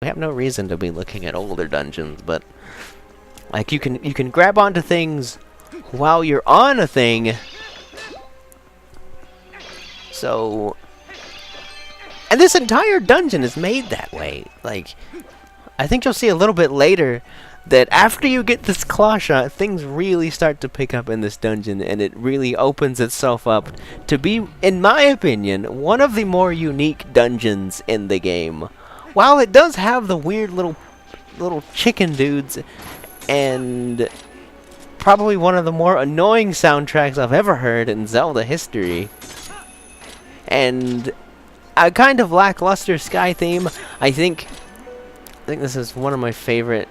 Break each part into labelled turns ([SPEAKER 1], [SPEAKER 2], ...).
[SPEAKER 1] We have no reason to be looking at older dungeons, but like you can grab onto things while you're on a thing. So, and this entire dungeon is made that way. Like, I think you'll see a little bit later that after you get this claw shot, things really start to pick up in this dungeon, and it really opens itself up to be, in my opinion, one of the more unique dungeons in the game. While it does have the weird little chicken dudes, and probably one of the more annoying soundtracks I've ever heard in Zelda history, and a kind of lackluster sky theme, I think this is one of my favorite,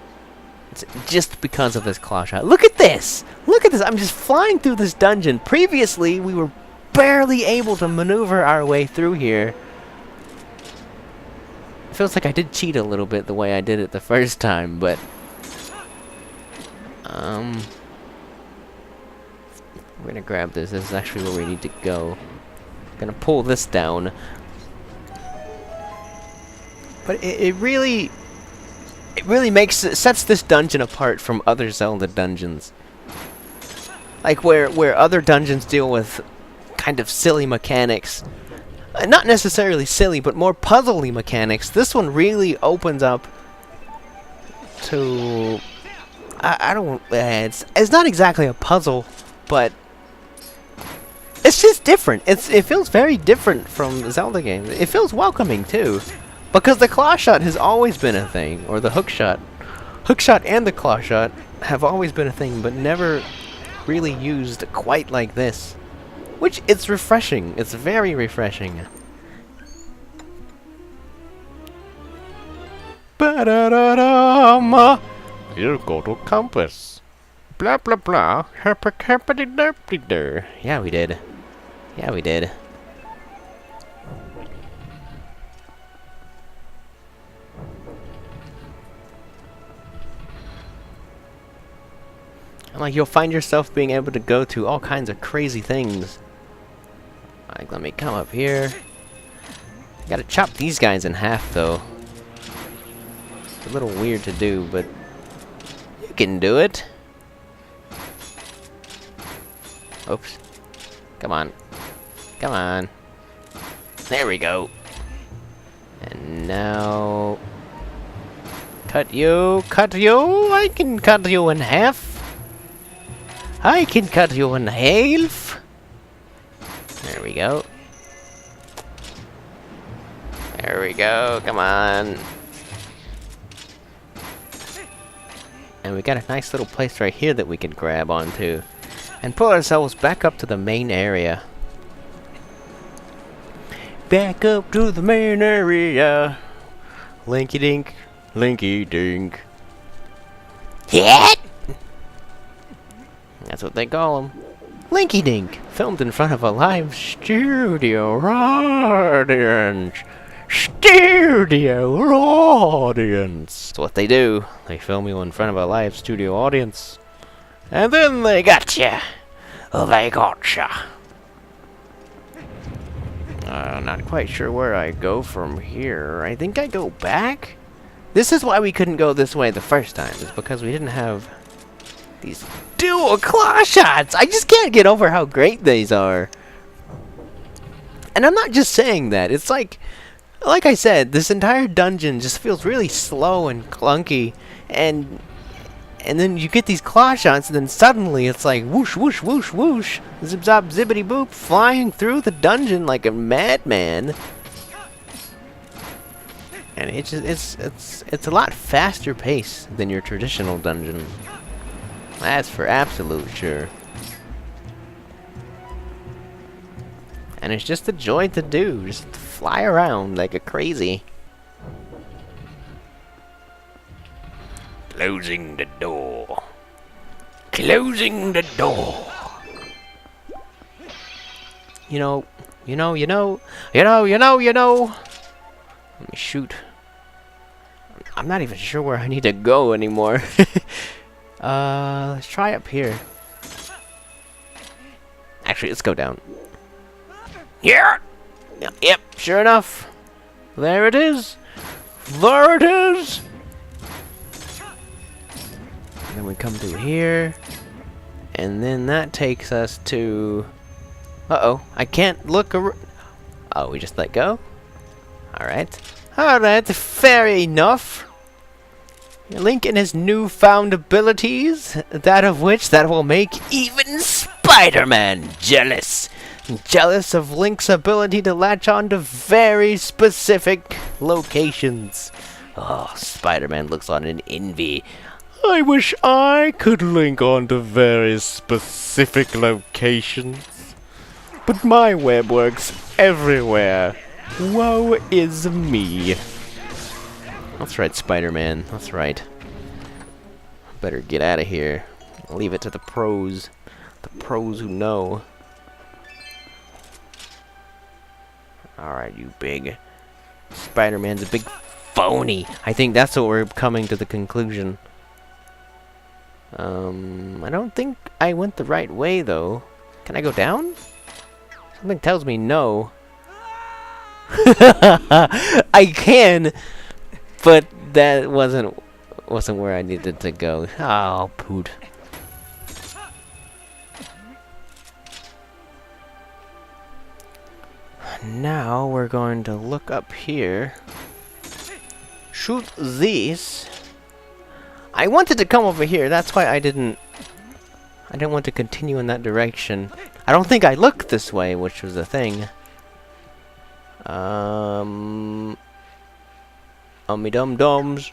[SPEAKER 1] just because of this claw shot. Look at this! Look at this! I'm just flying through this dungeon. Previously, we were barely able to maneuver our way through here. It feels like I did cheat a little bit the way I did it the first time, but we're gonna grab this. This is actually where we need to go. Gonna pull this down. But it really sets this dungeon apart from other Zelda dungeons. Like where other dungeons deal with kind of silly mechanics. Not necessarily silly, but more puzzly mechanics. This one really opens up to it's not exactly a puzzle, but it's just different. It feels very different from Zelda games. It feels welcoming too, because the claw shot has always been a thing, or the hook shot. Hook shot and the claw shot have always been a thing, but never really used quite like this. Which, it's refreshing. It's very refreshing. Ba-da-da-da-ma. You go to compass. Blah blah blah. Herpa-herpa-de-derp-de-der. Yeah, we did. Yeah, we did. And like, you'll find yourself being able to go to all kinds of crazy things. Like, let me come up here. Gotta chop these guys in half, though. It's a little weird to do, but you can do it. Oops. Come on. Come on. There we go. And now... Cut you! Cut you! I can cut you in half! I can cut you in half! There we go. There we go, come on. And we got a nice little place right here that we can grab onto. And pull ourselves back up to the main area. Back up to the main area. Linky dink, linky dink. Hit! That's what they call them. Linky Dink, filmed in front of a live studio audience. Studio audience. That's what they do. They film you in front of a live studio audience. And then they gotcha. They gotcha. Not quite sure where I go from here. I think I go back? This is why we couldn't go this way the first time. It's because we didn't have these dual claw shots. I just can't get over how great these are. And I'm not just saying that. It's like I said, this entire dungeon just feels really slow and clunky, and then you get these claw shots, and then suddenly it's like whoosh, whoosh, whoosh, whoosh, zip, zop, zippity, boop, flying through the dungeon like a madman. And it's a lot faster pace than your traditional dungeon. That's for absolute sure. And it's just a joy to do, just to fly around like a crazy. Closing the door. Closing the door. You know. Let me shoot. I'm not even sure where I need to go anymore. Let's try up here. Actually, let's go down. Yeah! Yep, sure enough. There it is. There it is! And then we come through here. And then that takes us to... Uh-oh, I can't look around. Oh, we just let go? Alright. Alright, fair enough. Link and his newfound abilities, that will make even Spider-Man jealous. Jealous of Link's ability to latch on to very specific locations. Oh, Spider-Man looks on in envy. I wish I could link on to very specific locations. But my web works everywhere. Woe is me. That's right, Spider-Man. That's right. Better get out of here. Leave it to the pros. The pros who know. Alright, you big... Spider-Man's a big phony. I think that's what we're coming to the conclusion. I don't think I went the right way, though. Can I go down? Something tells me no. I can, but that wasn't where I needed to go. Oh, poot. Now we're going to look up here. Shoot these. I wanted to come over here. That's why I didn't want to continue in that direction. I don't think I looked this way, which was the thing. Ummy dum dums.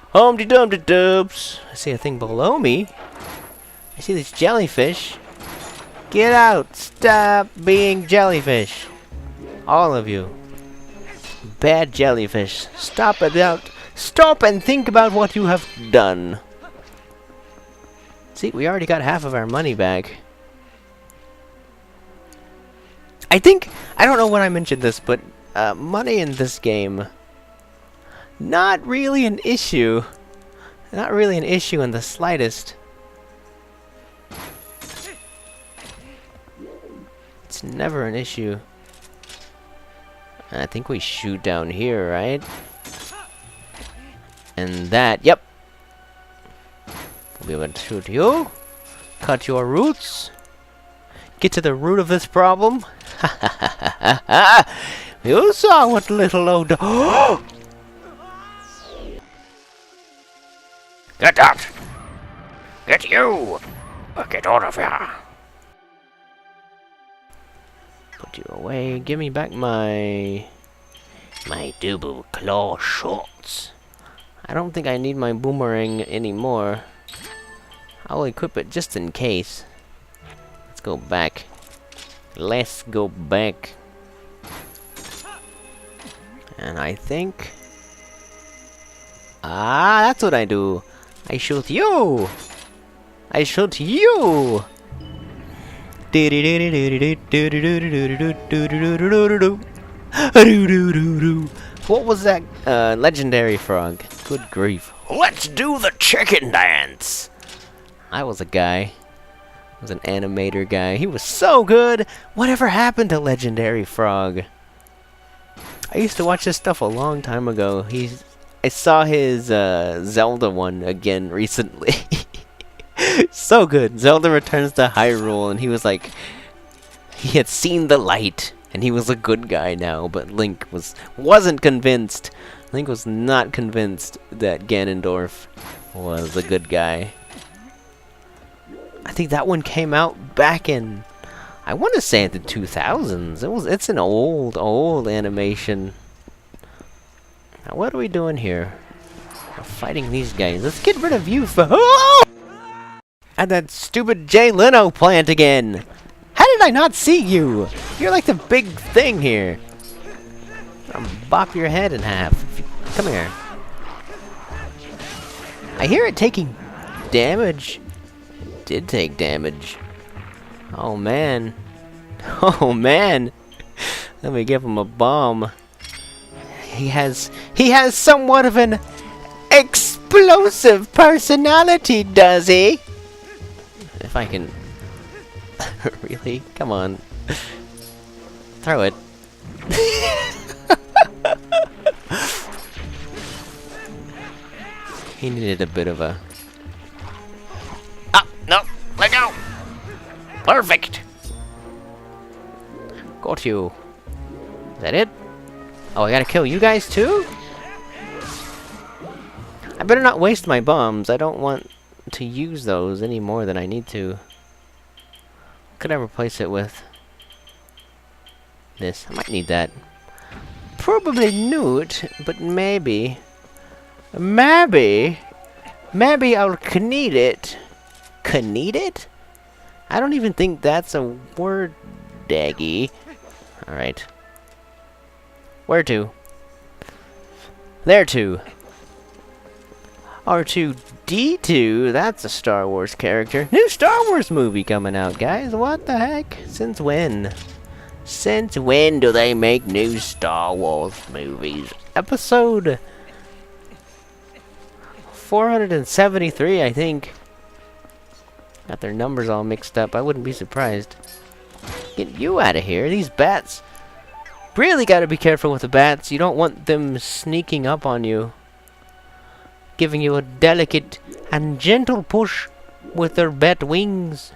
[SPEAKER 1] Humpty dumpty dubs. I see a thing below me. I see this jellyfish. Get out! Stop being jellyfish. All of you. Bad jellyfish. Stop and think about what you have done. See, we already got half of our money back. I don't know when I mentioned this, but money in this game, not really an issue. Not really an issue in the slightest. It's never an issue. I think we shoot down here, right? And that, yep. We'll be able to shoot you. Cut your roots. Get to the root of this problem. You saw what little old... Get out! Get you! Get out of here! Put you away. Give me back my double claw shorts. I don't think I need my boomerang anymore. I'll equip it just in case. Let's go back. Let's go back. And I think... Ah, that's what I do. I shoot you! I shoot you! What was that legendary frog? Good grief. Let's do the chicken dance! I was a guy. I was an animator guy. He was so good! Whatever happened to Legendary Frog? I used to watch this stuff a long time ago. I saw his Zelda one again recently. So good. Zelda Returns to Hyrule, and he was like... He had seen the light, and he was a good guy now, but Link wasn't convinced. Link was not convinced that Ganondorf was a good guy. I think that one came out back in... I want to say in the 2000s. It's an old animation. Now what are we doing here? We're fighting these guys. Let's get rid of you for... Oh! And that stupid Jay Leno plant again! How did I not see you? You're like the big thing here. I'll bop your head in half. Come here. I hear it taking damage. It did take damage. Oh man. Oh man. Let me give him a bomb. He has somewhat of an explosive personality, does he? If I can... Really? Come on. Throw it. He needed a bit of a... Ah! No! Let go! Perfect! Got you. Is that it? Oh, I gotta kill you guys too? I better not waste my bombs. I don't want to use those any more than I need to. What could I replace it with? This. I might need that. Probably not, but maybe. Maybe I'll need it. Need it? I don't even think that's a word, Daggy. Alright. Where to? There to. R2-D2, that's a Star Wars character. New Star Wars movie coming out, guys. What the heck? Since when? Since when do they make new Star Wars movies? Episode 473, I think. Got their numbers all mixed up. I wouldn't be surprised. Get you out of here. These bats. Really gotta be careful with the bats. You don't want them sneaking up on you, giving you a delicate and gentle push with their bat wings.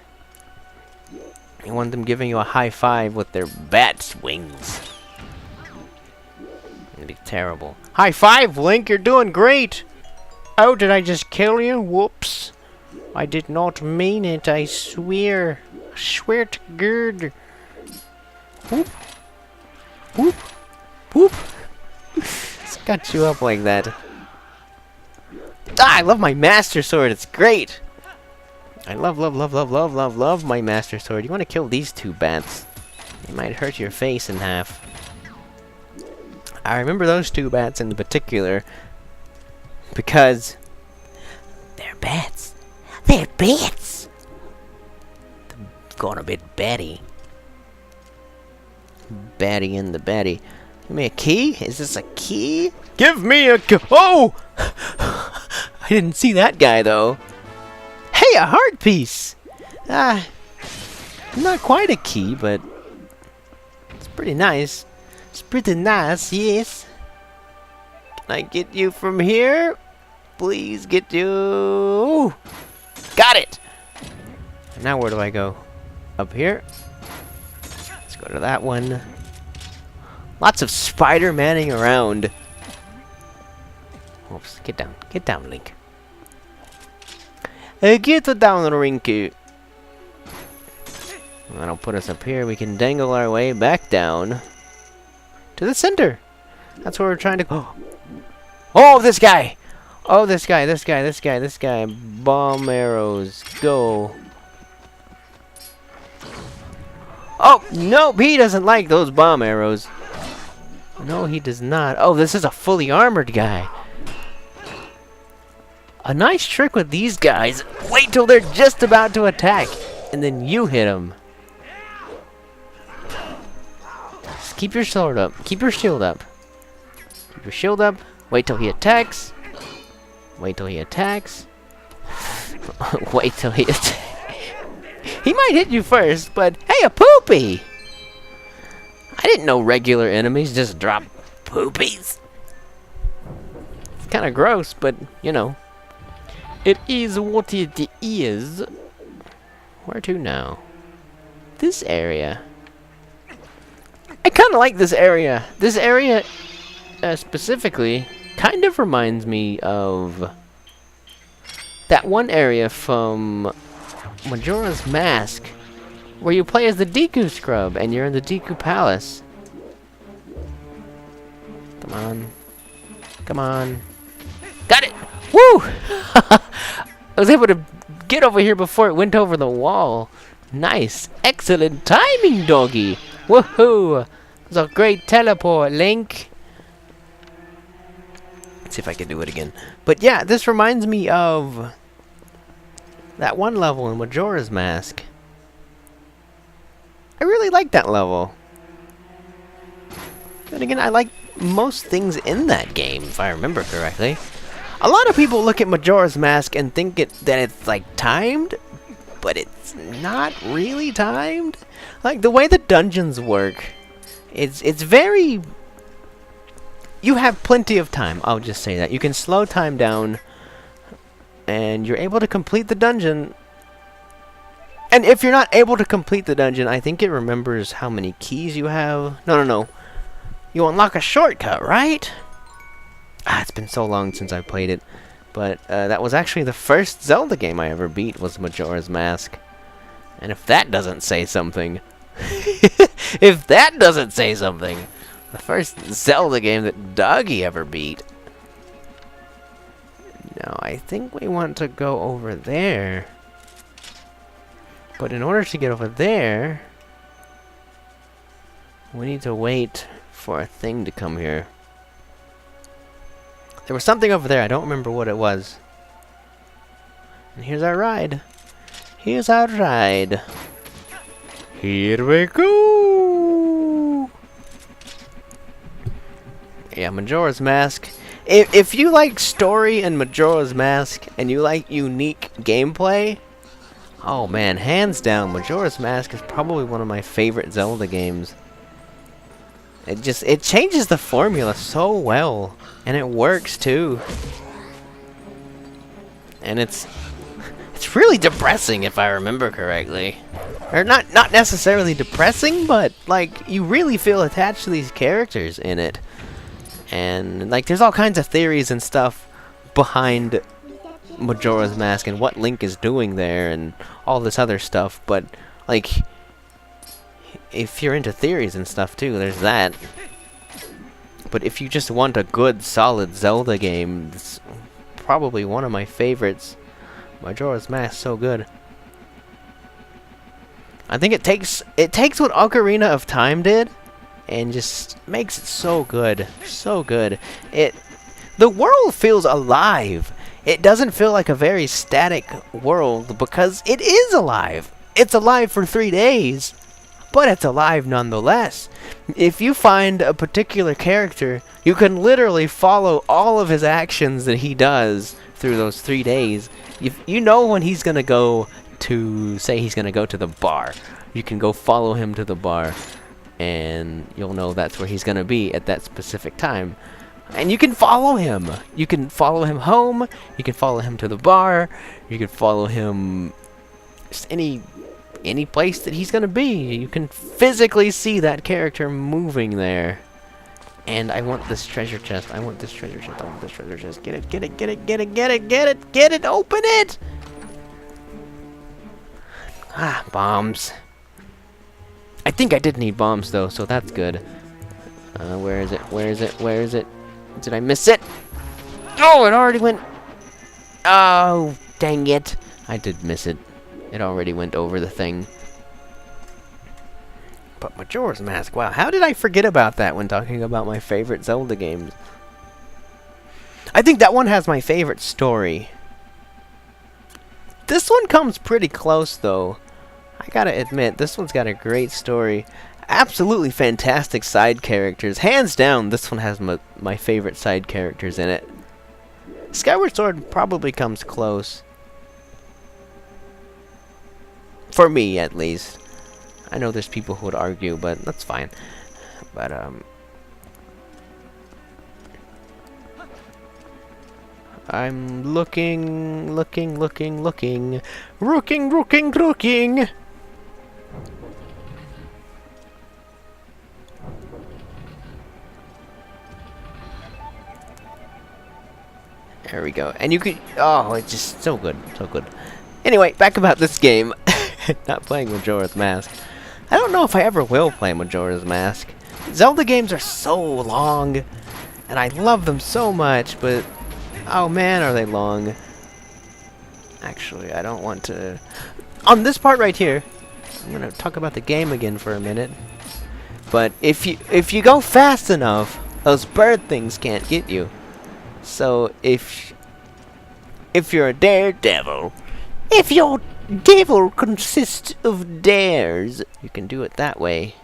[SPEAKER 1] You want them giving you a high five with their bat's wings. It'd be terrible. High five, Link! You're doing great! Oh, did I just kill you? Whoops. I did not mean it, I swear. I swear to God. Whoop. Whoop. Whoop. Just got you up like that. Ah, I love my Master Sword. It's great. I love my Master Sword. You want to kill these two bats. They might hurt your face in half. I remember those two bats in particular because they're bats. They're bats. They're going a bit batty. Batty in the batty. Give me a key? Is this a key? Give me a key! Oh! I didn't see that guy, though. Hey, a heart piece! Not quite a key, but it's pretty nice. It's pretty nice, yes. Can I get you from here? Please get you. Got it! Now where do I go? Up here? Let's go to that one. Lots of Spider-Manning around. Oops, get down. Get down, Link. Get down, Rinku. That'll put us up here. We can dangle our way back down to the center. That's where we're trying to go. Oh, this guy! Oh, this guy. Bomb arrows. Go. Oh, nope, he doesn't like those bomb arrows. No, he does not. Oh, this is a fully armored guy. A nice trick with these guys. Wait till they're just about to attack, and then you hit them. Just keep your sword up. Keep your shield up. Keep your shield up. Wait till he attacks. Wait till he attacks. Wait till he attacks. He might hit you first, but hey, a poopy! I didn't know regular enemies just drop poopies. It's kind of gross, but you know. It is what it is. Where to now? This area. I kind of like this area. This area specifically kind of reminds me of that one area from Majora's Mask, where you play as the Deku Scrub and you're in the Deku Palace. Come on. Come on. Got it! Woo! I was able to get over here before it went over the wall. Nice. Excellent timing, doggy. Woohoo! It's a great teleport, Link. Let's see if I can do it again. But yeah, this reminds me of that one level in Majora's Mask. I really like that level. Then again, I like most things in that game, if I remember correctly. A lot of people look at Majora's Mask and think that it's like timed, but it's not really timed. Like the way the dungeons work, it's very. You have plenty of time. I'll just say that you can slow time down and you're able to complete the dungeon. And if you're not able to complete the dungeon, I think it remembers how many keys you have. No. You unlock a shortcut, right? It's been so long since I played it. But that was actually the first Zelda game I ever beat, was Majora's Mask. And if that doesn't say something... if that doesn't say something... The first Zelda game that Doggy ever beat. Now, I think we want to go over there. But in order to get over there... we need to wait for a thing to come here. There was something over there, I don't remember what it was. And here's our ride. Here's our ride. Here we go! Yeah, Majora's Mask. If you like story in Majora's Mask, and you like unique gameplay, oh man, hands down, Majora's Mask is probably one of my favorite Zelda games. It changes the formula so well, and it works too. And it's really depressing if I remember correctly. Or not necessarily depressing, but like you really feel attached to these characters in it. And like there's all kinds of theories and stuff behind Majora's Mask and what Link is doing there and all this other stuff, but like if you're into theories and stuff too, there's that. But if you just want a good, solid Zelda game, it's probably one of my favorites. Majora's Mask, so good. I think it takes what Ocarina of Time did, and just makes it so good, so good. The world feels alive. It doesn't feel like a very static world because it is alive. It's alive for 3 days. But it's alive nonetheless. If you find a particular character, you can literally follow all of his actions that he does through those 3 days. You know when he's gonna go to, say he's gonna go to the bar. You can go follow him to the bar, and you'll know that's where he's gonna be at that specific time. And you can follow him. You can follow him home. You can follow him to the bar. You can follow him just any place that he's gonna be. You can physically see that character moving there. And I want this treasure chest. I want this treasure chest. I want this treasure chest. Get it, get it, get it, get it, get it, get it, get it, open it! Ah, bombs. I think I did need bombs though, so that's good. Where is it? Where is it? Where is it? Did I miss it? Oh, it already went. Oh, dang it. I did miss it. It already went over the thing. But Majora's Mask, wow, how did I forget about that when talking about my favorite Zelda games? I think that one has my favorite story. This one comes pretty close, though. I gotta admit, this one's got a great story. Absolutely fantastic side characters. Hands down, this one has my favorite side characters in it. Skyward Sword probably comes close. For me, at least. I know there's people who would argue, but that's fine. But, I'm looking. Rooking. There we go. And you could, oh, it's just so good, so good. Anyway, back about this game. Not playing Majora's Mask. I don't know if I ever will play Majora's Mask. Zelda games are so long, and I love them so much, but oh man, are they long. Actually, I don't want to... On this part right here, I'm going to talk about the game again for a minute. But if you go fast enough, those bird things can't get you. So if you're a daredevil, if your devil consists of dares, you can do it that way.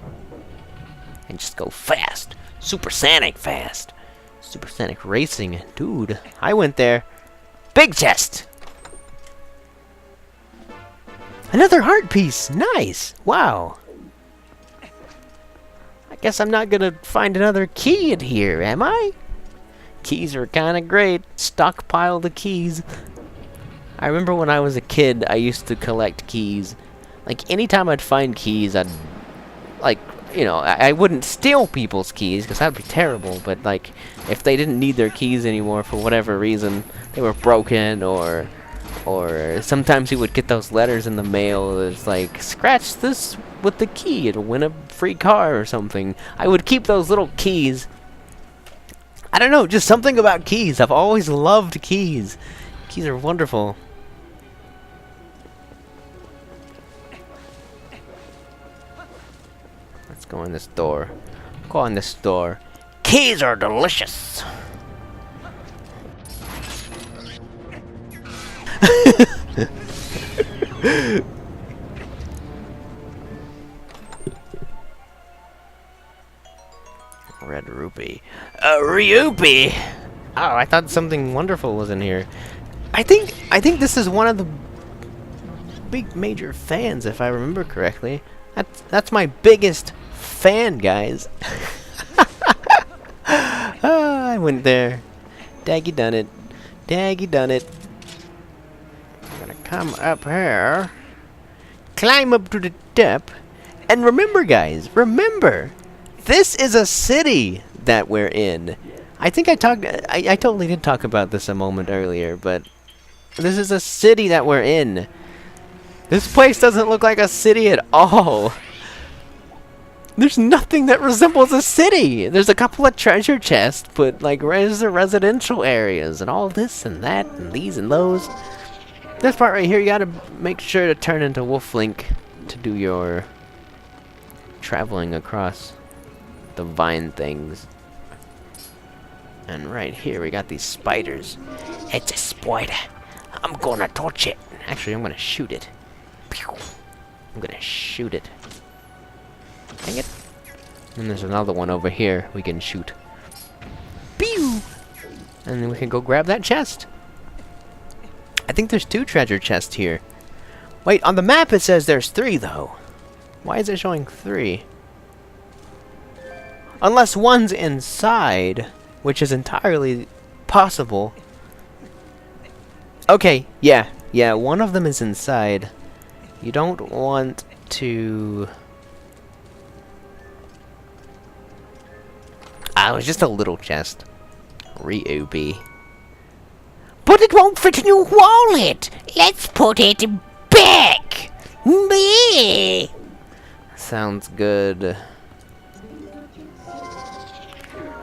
[SPEAKER 1] And just go fast. Supersonic fast. Supersonic racing. Dude, I went there. Big chest. Another heart piece. Nice. Wow. I guess I'm not gonna find another key in here, am I? Keys are kinda great. Stockpile the keys. I remember when I was a kid, I used to collect keys. Like, anytime I'd find keys, I'd, like, you know, I wouldn't steal people's keys, because that would be terrible, but, like, if they didn't need their keys anymore for whatever reason, they were broken, or sometimes you would get those letters in the mail that's like, scratch this with the key, it'll win a free car or something. I would keep those little keys. I don't know, just something about keys. I've always loved keys. Keys are wonderful. Let's go in this door. Go in this door. Keys are delicious. Red rupee. A rupee! Oh, I thought something wonderful was in here. I think this is one of the big major fans, if I remember correctly. That's my biggest fan, guys. I went there. Daggy done it. Daggy done it. I'm gonna come up here. Climb up to the top. And remember, guys, remember, this is a city that we're in. I think I totally did talk about this a moment earlier, but this is a city that we're in. This place doesn't look like a city at all. There's nothing that resembles a city. There's a couple of treasure chests, but like there's the residential areas and all this and that and these and those. This part right here, you gotta make sure to turn into Wolf Link to do your traveling across the vine things. And right here we got these spiders. It's a spider. I'm gonna touch it. Actually, I'm gonna shoot it. Pew. I'm gonna shoot it. Dang it. And there's another one over here we can shoot. Pew! And then we can go grab that chest. I think there's 2 treasure chests here. Wait, on the map it says there's 3 though. Why is it showing 3? Unless one's inside, which is entirely possible. Okay, yeah, one of them is inside. You don't want to... Ah, it was just a little chest. Re-OB. But it won't fit in your wallet! Let's put it back! Bleh. Sounds good.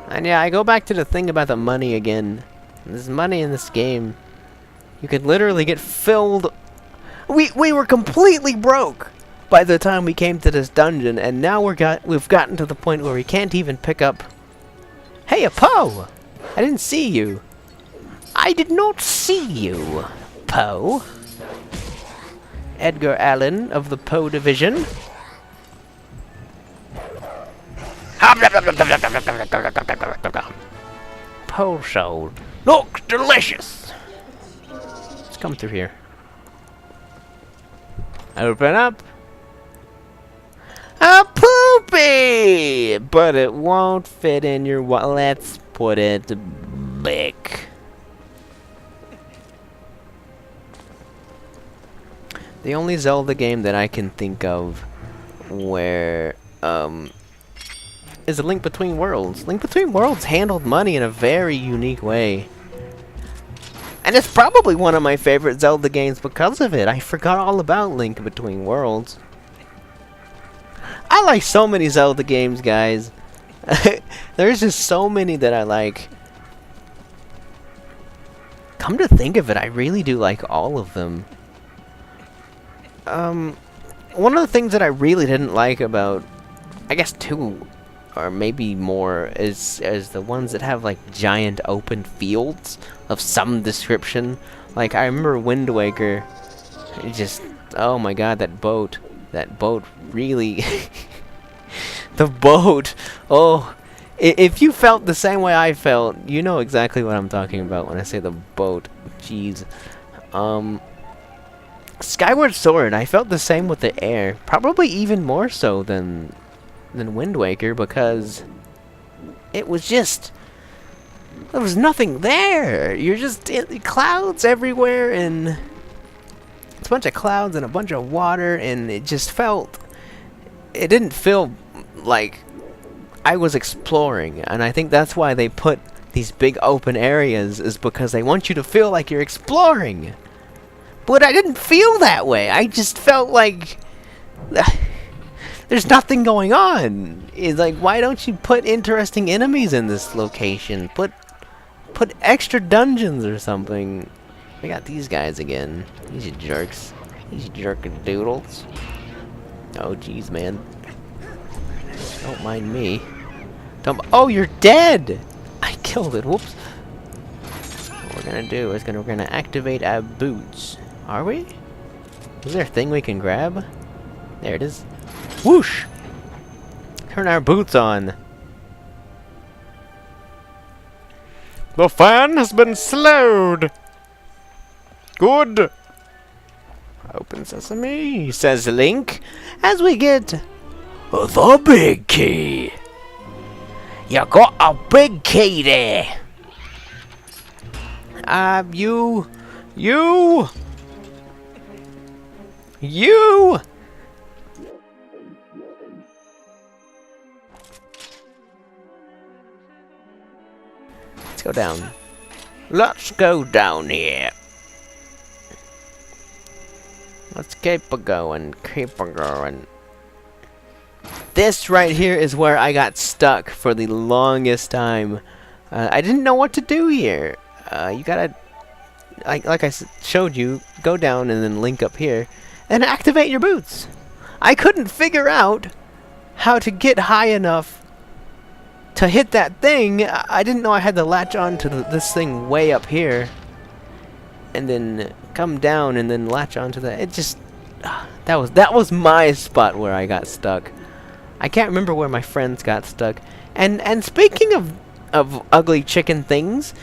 [SPEAKER 1] And yeah, I go back to the thing about the money again. There's money in this game. You could literally get filled... We were completely broke by the time we came to this dungeon, and now we've gotten to the point where we can't even pick up... Hey, a Poe! I didn't see you. I did not see you, Poe. Edgar Allan of the Poe Division. Poe soul. Looks delicious. Let's come through here. Open up. A poopy! But it won't fit in your wallet. Let's put it back. The only Zelda game that I can think of where is A Link Between Worlds. Link Between Worlds handled money in a very unique way. And it's probably one of my favorite Zelda games because of it. I forgot all about Link Between Worlds. I like so many Zelda games, guys. There's just so many that I like. Come to think of it, I really do like all of them. One of the things that I really didn't like about, I guess 2 or maybe more, is the ones that have like giant open fields of some description. Like I remember Wind Waker. It just, oh my god, that boat really. The boat. Oh, if you felt the same way I felt, you know exactly what I'm talking about when I say the boat. Jeez. Skyward Sword, I felt the same with the air. Probably even more so than Wind Waker, because it was just... there was nothing there. You're just in clouds everywhere, and it's a bunch of clouds and a bunch of water, and it just felt... It didn't feel like I was exploring, and I think that's why they put these big open areas, is because they want you to feel like you're exploring. But I didn't feel that way. I just felt like there's nothing going on. It's like, why don't you put interesting enemies in this location? Put extra dungeons or something. We got these guys again. These jerks. These jerkin' doodles. Oh jeez, man. Don't mind me. Oh, you're dead! I killed it. Whoops. What we're gonna do is we're gonna activate our boots. Are we? Is there a thing we can grab? There it is. Whoosh! Turn our boots on. The fan has been slowed. Good. Open sesame, says Link, as we get the big key. You got a big key there. You. Let's go down. Let's go down here. Let's keep going, keep going. This right here is where I got stuck for the longest time. I didn't know what to do here. You gotta, like I showed you, go down and then link up here and activate your boots. I couldn't figure out how to get high enough to hit that thing. I didn't know I had to latch on to this thing way up here and then come down and then latch onto that. It just that was my spot where I got stuck. I can't remember where my friends got stuck. And speaking of ugly chicken things,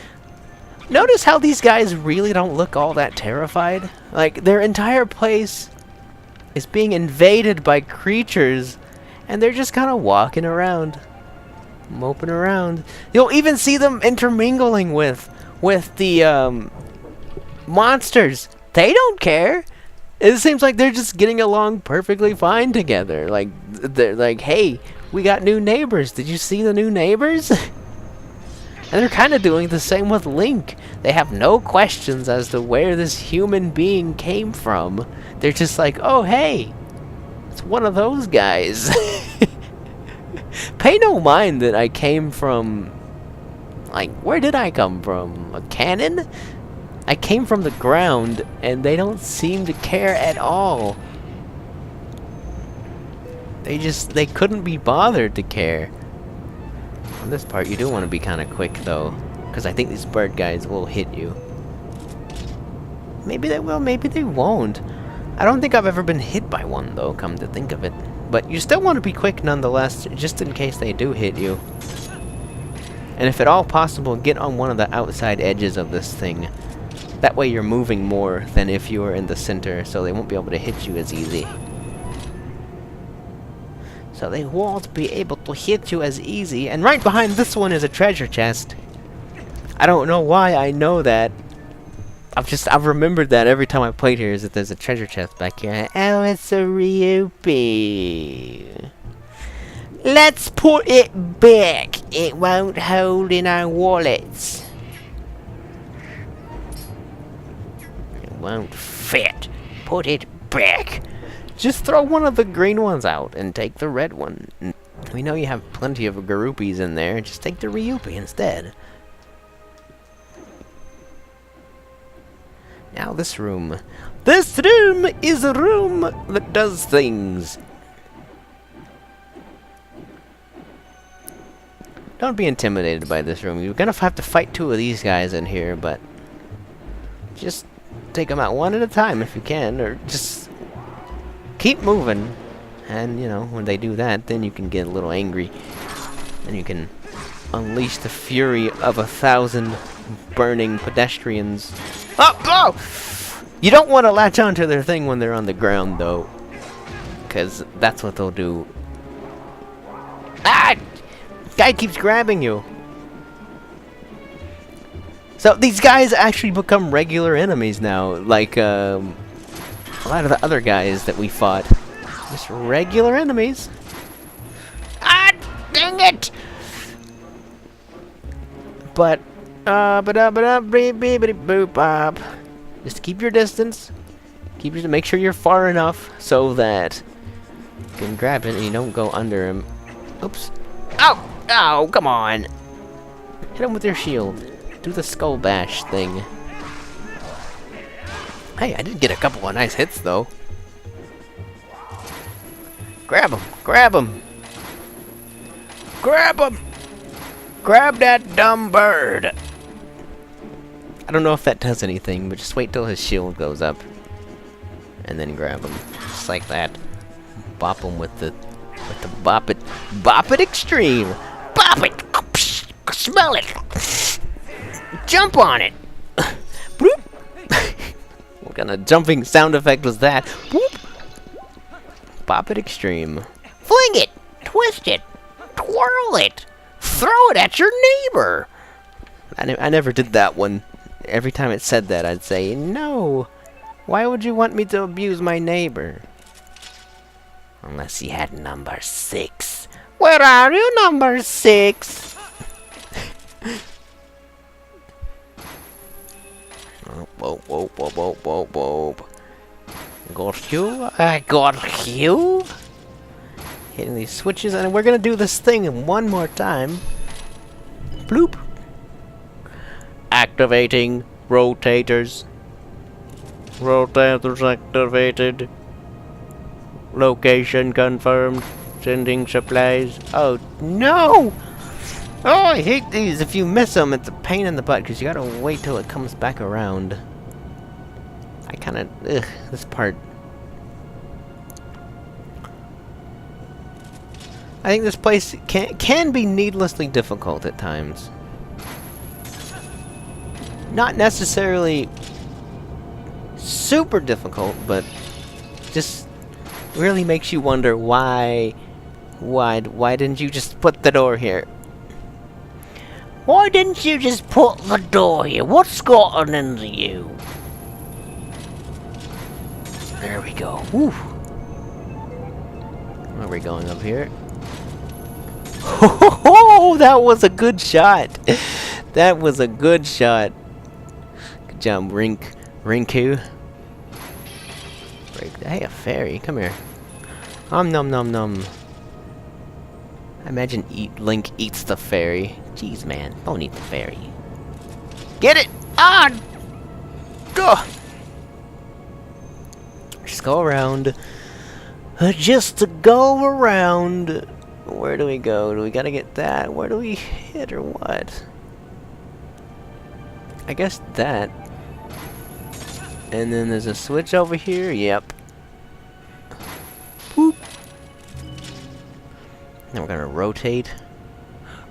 [SPEAKER 1] notice how these guys really don't look all that terrified. Like, their entire place is being invaded by creatures, and they're just kind of walking around, moping around. You'll even see them intermingling with the monsters. They don't care. It seems like they're just getting along perfectly fine together. Like, they're like, hey, we got new neighbors. Did you see the new neighbors? And they're kind of doing the same with Link. They have no questions as to where this human being came from. They're just like, oh, hey, it's one of those guys. Pay no mind that I came from... Like, where did I come from? A cannon? I came from the ground, and they don't seem to care at all. They couldn't be bothered to care. On this part, you do want to be kind of quick, though, because I think these bird guys will hit you. Maybe they will, maybe they won't. I don't think I've ever been hit by one, though, come to think of it. But you still want to be quick nonetheless, just in case they do hit you. And if at all possible, get on one of the outside edges of this thing. That way you're moving more than if you were in the center, so they won't be able to hit you as easy. So they won't be able to hit you as easy. And right behind this one is a treasure chest. I don't know why I know that. I've remembered that every time I played here, is that there's a treasure chest back here. Oh, it's a rupee. Let's put it back. It won't hold in our wallets. It won't fit. Put it back. Just throw one of the green ones out and take the red one. We know you have plenty of garupies in there. Just take the rupee instead. Now this room. This room is a room that does things. Don't be intimidated by this room. You're gonna have to fight two of these guys in here, but just take them out one at a time if you can, or just keep moving. And, you know, when they do that, then you can get a little angry. And you can unleash the fury of 1,000 burning pedestrians. Oh! Oh! You don't want to latch onto their thing when they're on the ground, though. Because that's what they'll do. Ah! Guy keeps grabbing you. So these guys actually become regular enemies now. Like, a lot of the other guys that we fought. Just regular enemies. Ah, dang it! But, just keep your distance. Make sure you're far enough so that you can grab it and you don't go under him. Oops. Oh! Oh, come on! Hit him with your shield. Do the skull bash thing. Hey, I did get a couple of nice hits, though. Grab him! Grab him! Grab him! Grab that dumb bird! I don't know if that does anything, but just wait till his shield goes up. And then grab him. Just like that. Bop him with the bop it. Bop it extreme! Bop it! Smell it! Jump on it! Bloop! What kind of jumping sound effect was that? Whoop! Bop it extreme. Fling it! Twist it! Twirl it! Throw it at your neighbor! I never did that one. Every time it said that, I'd say, no! Why would you want me to abuse my neighbor? Unless he had number 6. Where are you, number 6? Whoa, whoa, whoa, whoa, whoa, whoa. Got you? I got you? Hitting these switches, and we're gonna do this thing one more time. Bloop. Activating rotators. Rotators activated. Location confirmed. Sending supplies. Oh, no! Oh, I hate these. If you miss them, it's a pain in the butt, because you gotta wait till it comes back around. I kinda... Ugh, this part. I think this place can be needlessly difficult at times. Not necessarily super difficult, but just really makes you wonder why didn't you just put the door here? Why didn't you just put the door here? What's gotten into you? There we go. Woo. Where are we going up here? Oh, that was a good shot. That was a good shot. Good job, Rinku. Hey, a fairy. Come here. Nom nom nom. I imagine Link eats the fairy. Jeez, man. Don't eat the fairy. Get it! Ah! Duh! Just go around. Just to go around. Where do we go? Do we gotta get that? Where do we hit or what? I guess that. And then there's a switch over here. Yep. Whoop. Now we're gonna rotate.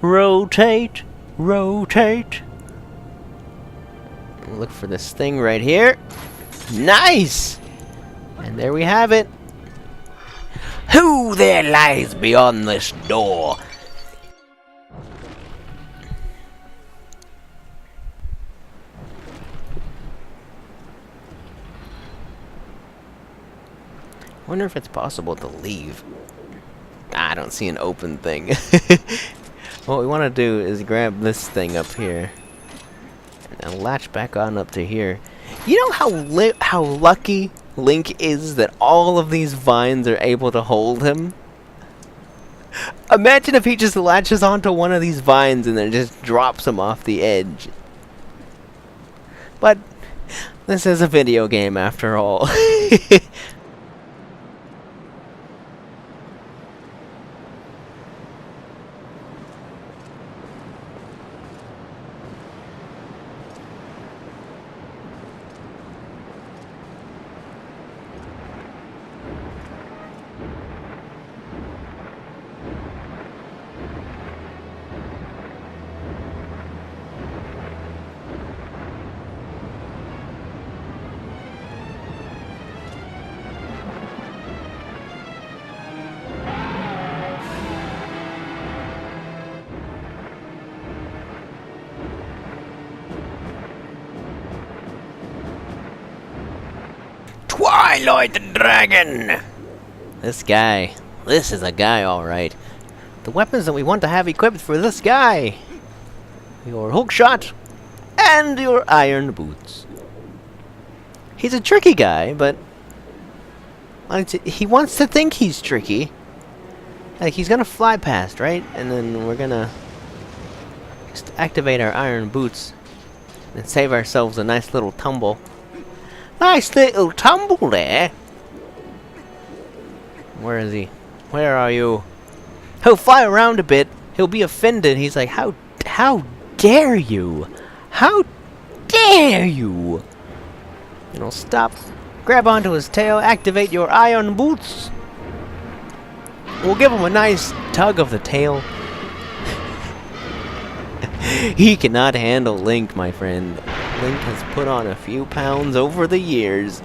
[SPEAKER 1] Rotate. Rotate. Look for this thing right here. Nice! And there we have it. Who there lies beyond this door? Wonder if it's possible to leave. I don't see an open thing. What we want to do is grab this thing up here and latch back on up to here. You know how lucky Link is that all of these vines are able to hold him? Imagine if he just latches onto one of these vines and then just drops him off the edge. But this is a video game after all. I Lloyd the Dragon! This guy. This is a guy, alright. The weapons that we want to have equipped for this guy. Your hookshot and your iron boots. He's a tricky guy, but he wants to think he's tricky. Like, he's gonna fly past, right? And then we're gonna just activate our iron boots and save ourselves a nice little tumble. Nice little tumble there. Where is he? Where are you? He'll fly around a bit. He'll be offended. He's like, how dare you? How dare you? And he'll stop, grab onto his tail, activate your iron boots. We'll give him a nice tug of the tail. He cannot handle Link, my friend. Link has put on a few pounds over the years.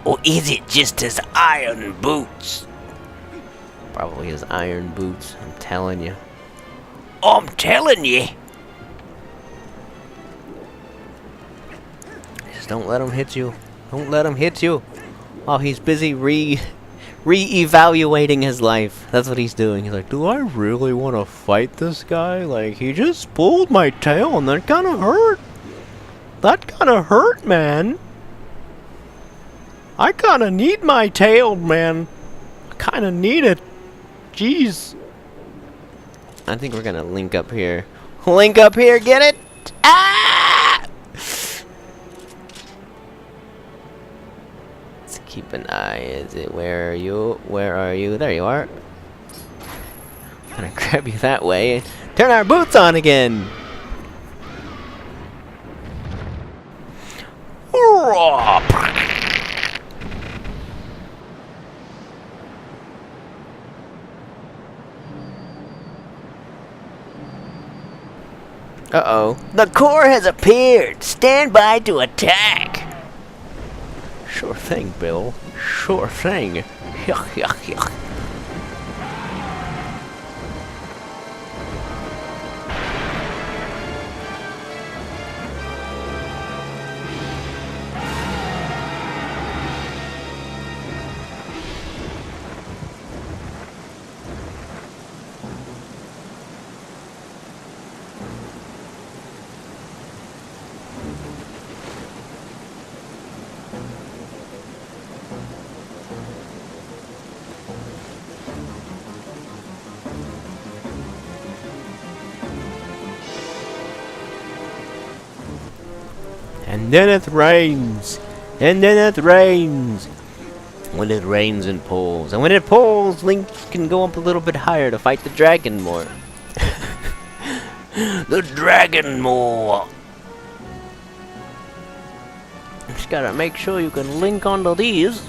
[SPEAKER 1] Or is it just his iron boots? Probably his iron boots, I'm telling you. I'm telling you! Just don't let him hit you. Don't let him hit you while he's busy re-evaluating his life. That's what he's doing. He's like, do I really want to fight this guy? Like, he just pulled my tail and that kind of hurt. That kind of hurt, man. I kind of need my tail, man. I kind of need it. Jeez. I think we're gonna link up here. Link up here, get it? Ah! Let's keep an eye. Is it? Where are you? Where are you? There you are. I'm gonna grab you that way. Turn our boots on again. Uh-oh. The core has appeared! Stand by to attack! Sure thing, Bill. Sure thing. Yuck, yuck, yuck. And then it rains. And then it rains. When it rains and pours. And when it pours, Link can go up a little bit higher to fight the dragon more. The dragon more. Just gotta make sure you can link onto these.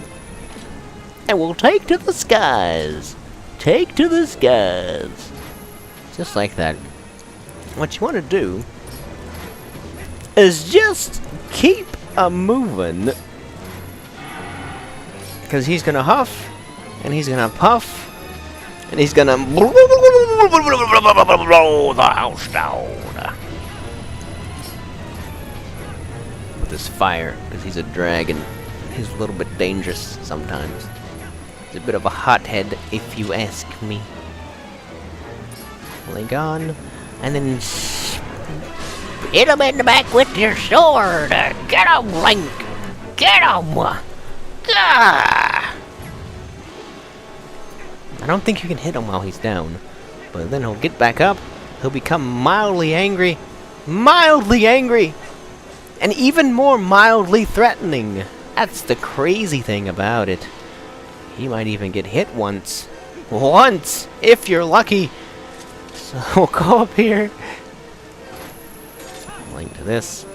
[SPEAKER 1] And we'll take to the skies. Take to the skies. Just like that. What you want to do is just keep moving, because he's gonna huff and he's gonna puff and he's gonna blow the house down with his fire, because he's a dragon. He's a little bit dangerous sometimes. He's a bit of a hothead, if you ask me. Link on, and then hit him in the back with your sword! Get him, Link! Get him! Gah! I don't think you can hit him while he's down. But then he'll get back up, he'll become mildly angry. Mildly angry! And even more mildly threatening. That's the crazy thing about it. He might even get hit once. Once! If you're lucky! So we'll go up here. Link to this.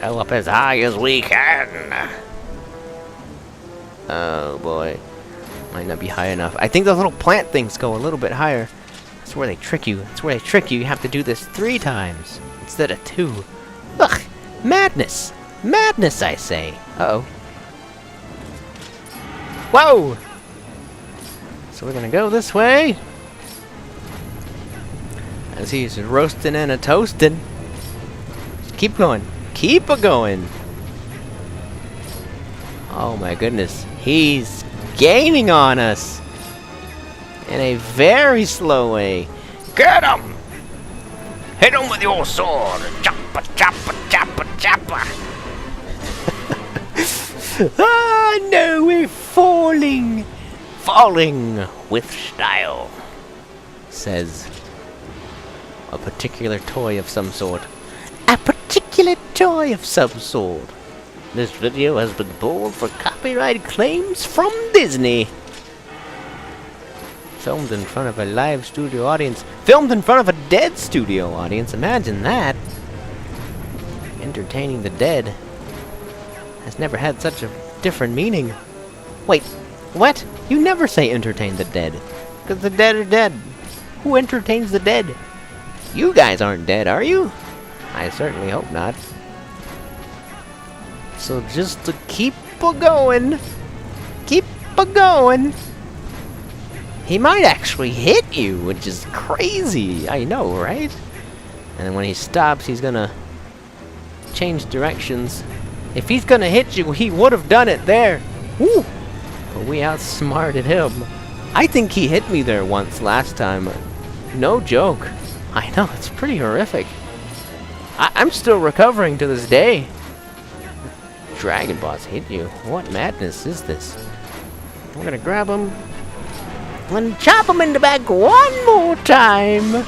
[SPEAKER 1] Go up as high as we can. Oh boy. Might not be high enough. I think those little plant things go a little bit higher. That's where they trick you. That's where they trick you. You have to do this 3 times instead of 2. Ugh! Madness! Madness, I say. Uh-oh. Whoa! So we're gonna go this way. As he's roasting and a-toasting. Keep going. Keep a-going. Oh my goodness. He's gaining on us in a very slow way. Get him! Hit him with your sword! Choppa, choppa, choppa, choppa! Ah, no, we're falling! Falling with style, says a particular toy of some sort. A particular toy of some sort. This video has been pulled for copyright claims from Disney. Filmed in front of a live studio audience. Filmed in front of a dead studio audience. Imagine that. Entertaining the dead has never had such a different meaning. Wait, what? You never say entertain the dead. Because the dead are dead. Who entertains the dead? You guys aren't dead, are you? I certainly hope not. So just to keep a-going. Keep a-going. He might actually hit you, which is crazy. I know, right? And then when he stops, he's gonna change directions. If he's gonna hit you, he would have done it there. Woo! But we outsmarted him. I think he hit me there once last time. No joke. I know, it's pretty horrific. I'm still recovering to this day. Dragon Boss hit you? What madness is this? We're gonna grab him and chop him in the back one more time.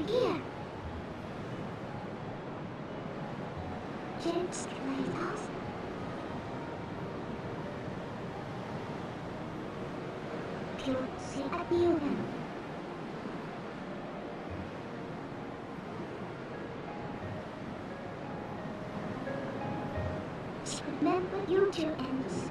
[SPEAKER 2] Here. James Lighthouse. Cute see a building. Remember you two ends.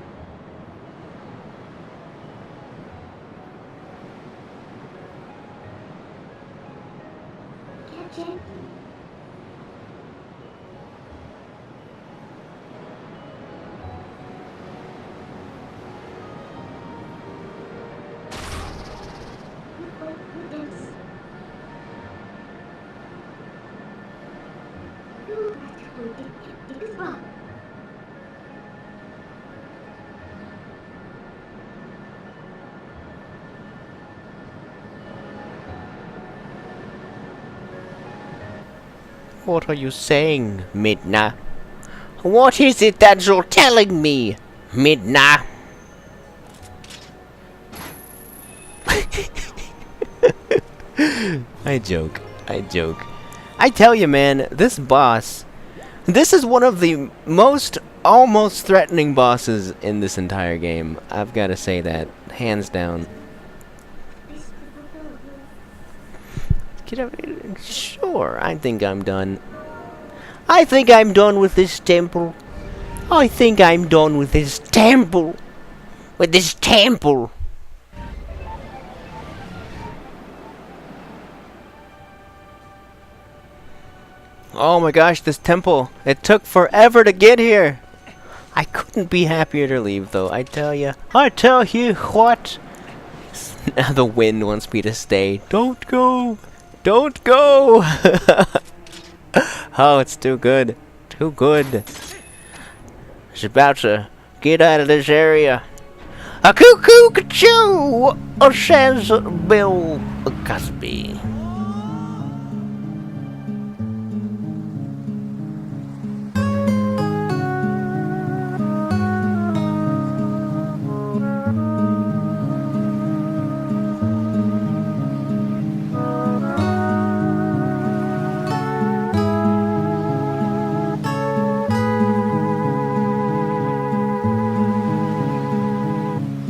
[SPEAKER 2] Catch it.
[SPEAKER 1] What are you saying, Midna? What is it that you're telling me, Midna? I joke. I tell you, man, this boss, this is one of the most almost threatening bosses in this entire game. I've got to say that, hands down. Get up. Sure, I think I'm done. I think I'm done with this temple. I think I'm done with this temple. With this temple. Oh my gosh, this temple. It took forever to get here. I couldn't be happier to leave, though, I tell you. I tell you what. Now the wind wants me to stay. Don't go. Don't go! Oh, it's too good. Too good. It's about to get out of this area. A cuckoo-ca-choo! Says Bill Cosby.